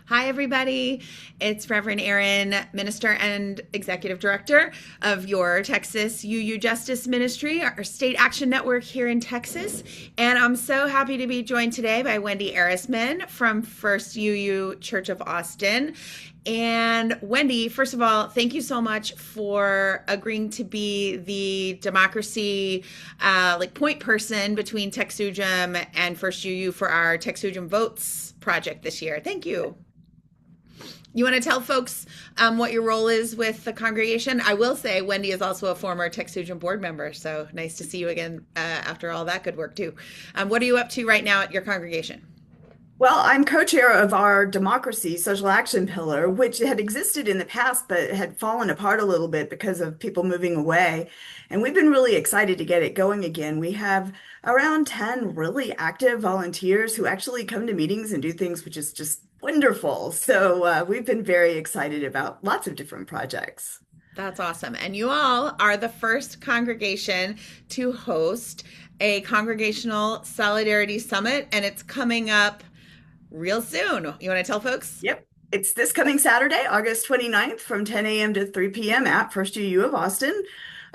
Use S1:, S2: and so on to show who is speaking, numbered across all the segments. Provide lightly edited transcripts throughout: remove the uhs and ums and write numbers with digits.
S1: Hi, everybody. It's Reverend Erin, Minister and Executive Director of your Texas UU Justice Ministry, our state action network here in Texas. And I'm so happy to be joined today by Wendy Erisman from First UU Church of Austin. And Wendy, first of all, thank you so much for agreeing to be the democracy point person between TXUUJM and First UU for our TXUUJM Votes project this year. Thank you. You want to tell folks what your role is with the congregation? I will say Wendy is also a former TXUUJM board member, so nice to see you again after all that good work too. What are you up to right now at your congregation?
S2: Well, I'm co-chair of our democracy social action pillar, which had existed in the past but had fallen apart a little bit because of people moving away. And we've been really excited to get it going again. We have around 10 really active volunteers who actually come to meetings and do things, which is just wonderful. So we've been very excited about lots of different projects.
S1: That's awesome. And you all are the first congregation to host a congregational solidarity summit, and it's coming up real soon. You want to tell folks?
S2: Yep. It's this coming Saturday, August 29th from 10 a.m. to 3 p.m. at First UU of Austin.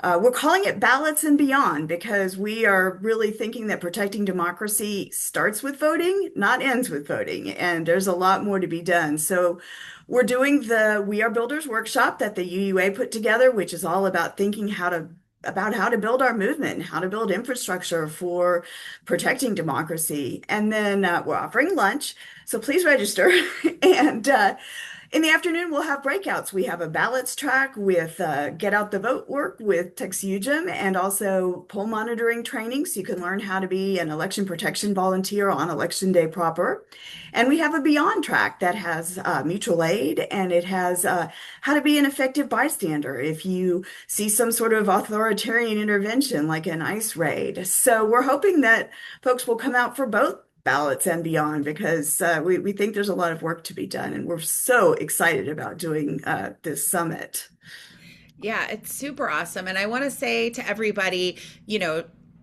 S2: We're calling it Ballots and Beyond because we are really thinking that protecting democracy starts with voting, not ends with voting. And there's a lot more to be done. So we're doing the We Are Builders workshop that the UUA put together, which is all about thinking about how to build our movement, how to build infrastructure for protecting democracy. And then we're offering lunch. So please register. And in the afternoon, we'll have breakouts. We have a ballots track with get out the vote work with TXUUJM and also poll monitoring training so you can learn how to be an election protection volunteer on election day proper. And we have a Beyond track that has mutual aid and it has how to be an effective bystander if you see some sort of authoritarian intervention like an ICE raid. So we're hoping that folks will come out for both Ballots and Beyond because we think there's a lot of work to be done and we're so excited about doing this summit.
S1: Yeah, it's super awesome. And I want to say to everybody,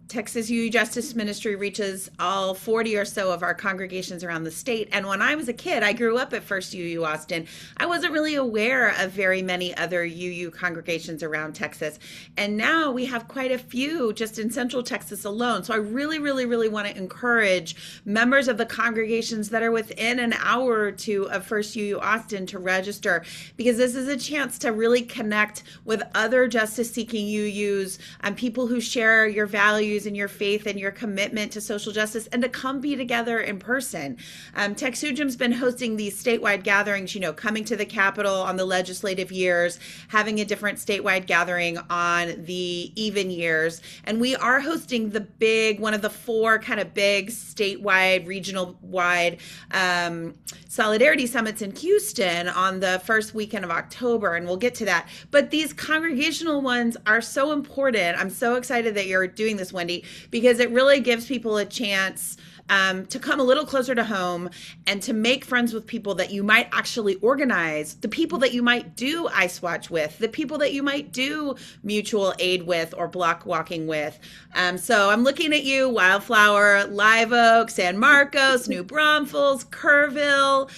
S1: Texas UU Justice Ministry reaches all 40 or so of our congregations around the state. And when I was a kid, I grew up at First UU Austin. I wasn't really aware of very many other UU congregations around Texas. And now we have quite a few just in Central Texas alone. So I really, really, really want to encourage members of the congregations that are within an hour or two of First UU Austin to register, because this is a chance to really connect with other justice-seeking UUs and people who share your values and your faith and your commitment to social justice, and to come be together in person. TXUUJM's been hosting these statewide gatherings, coming to the Capitol on the legislative years, having a different statewide gathering on the even years. And we are hosting one of the four kind of big statewide, regional wide solidarity summits in Houston on the first weekend of October. And we'll get to that. But these congregational ones are so important. I'm so excited that you're doing this, Wendy, because it really gives people a chance to come a little closer to home and to make friends with people that you might actually organize, the people that you might do Ice Watch with, the people that you might do mutual aid with or block walking with. So I'm looking at you: Wildflower, Live Oak, San Marcos, New Braunfels, Kerrville,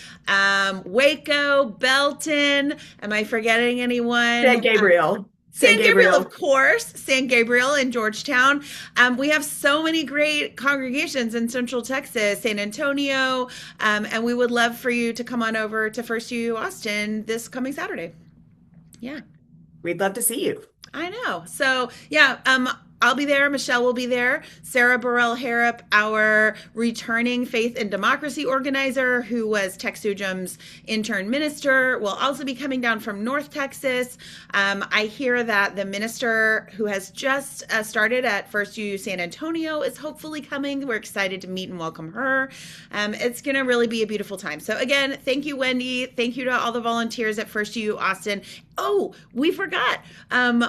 S1: Waco, Belton. Am I forgetting anyone?
S2: San Gabriel. San
S1: San Gabriel,
S2: Gabriel.
S1: of course, San Gabriel in Georgetown. We have so many great congregations in Central Texas, San Antonio, and we would love for you to come on over to First UU Austin this coming Saturday. Yeah,
S2: We'd love to see you.
S1: I know. So, yeah, I'll be there. Michelle will be there. Sarah Burrell Harrop, our returning faith and democracy organizer, who was TXUUJM's intern minister, will also be coming down from North Texas. I hear that the minister who has just started at First UU San Antonio is hopefully coming. We're excited to meet and welcome her. It's going to really be a beautiful time. So again, thank you, Wendy. Thank you to all the volunteers at First UU Austin. Oh, we forgot.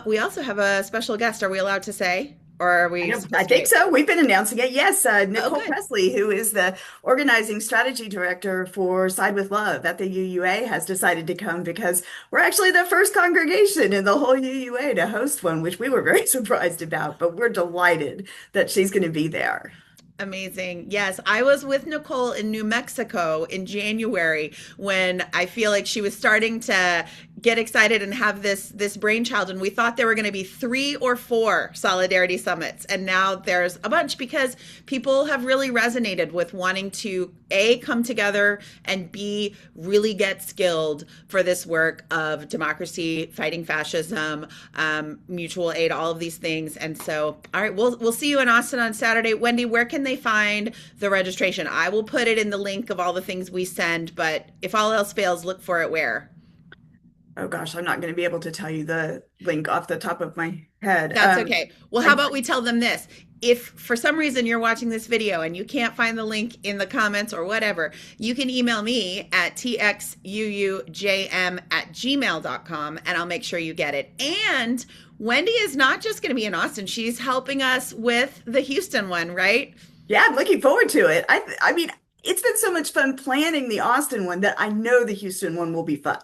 S1: We also have a special guest. Are we allowed to say? Or are we
S2: I
S1: supposed to
S2: think
S1: wait?
S2: so. We've been announcing it. Yes,
S1: Oh,
S2: Nicole
S1: good.
S2: Presley, who is the organizing strategy director for Side with Love at the UUA, has decided to come because we're actually the first congregation in the whole UUA to host one, which we were very surprised about, but we're delighted that she's going to be there.
S1: Amazing. Yes, I was with Nicole in New Mexico in January when I feel like she was starting to get excited and have this brainchild, and we thought there were going to be 3 or 4 solidarity summits, and now there's a bunch because people have really resonated with wanting to A, come together, and B, really get skilled for this work of democracy, fighting fascism, mutual aid, all of these things. And so, all right, we'll see you in Austin on Saturday. Wendy, where can they find the registration? I will put it in the link of all the things we send, but if all else fails, look for it where?
S2: Oh gosh, I'm not going to be able to tell you the link off the top of my head.
S1: That's okay. Well, how
S2: I,
S1: about we tell them this? If for some reason you're watching this video and you can't find the link in the comments or whatever, you can email me at txuujm@gmail.com and I'll make sure you get it. And Wendy is not just going to be in Austin, she's helping us with the Houston one, right?
S2: yeah, I'm looking forward to it. I mean, it's been so much fun planning the Austin one that I know the Houston one will be fun.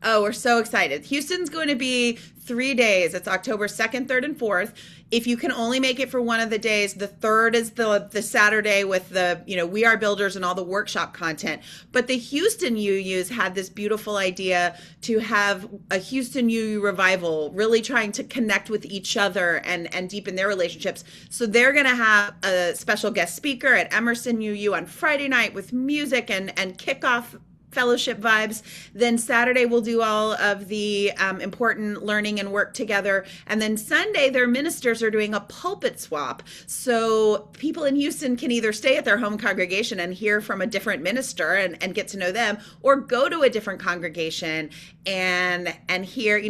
S1: Oh, we're so excited. Houston's going to be 3 days. It's October 2nd, 3rd, and 4th. If you can only make it for one of the days, the third is the Saturday with the, We Are Builders and all the workshop content. But the Houston UUs had this beautiful idea to have a Houston UU revival, really trying to connect with each other and deepen their relationships. So they're going to have a special guest speaker at Emerson UU on Friday night with music and kickoff fellowship vibes. Then Saturday we'll do all of the important learning and work together. And then Sunday their ministers are doing a pulpit swap. So people in Houston can either stay at their home congregation and hear from a different minister and get to know them, or go to a different congregation and hear,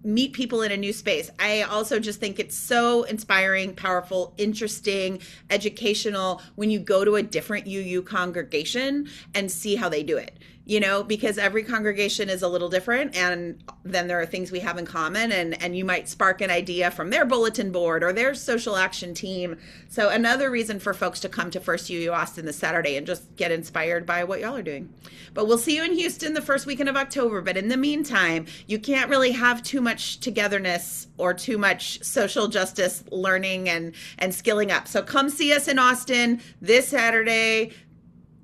S1: meet people in a new space. I also just think it's so inspiring, powerful, interesting, educational when you go to a different UU congregation and see how they do it. Because every congregation is a little different, and then there are things we have in common, and you might spark an idea from their bulletin board or their social action team. So another reason for folks to come to First UU Austin this Saturday and just get inspired by what y'all are doing. But we'll see you in Houston the first weekend of October. But in the meantime, you can't really have too much togetherness or too much social justice learning and skilling up. So come see us in Austin this Saturday,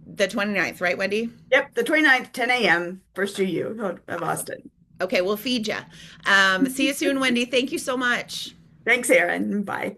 S1: the 29th, right, Wendy?
S2: Yep, the 29th, 10 a.m., First UU of Austin.
S1: Okay, we'll feed you. See you soon, Wendy. Thank you so much.
S2: Thanks, Erin. Bye.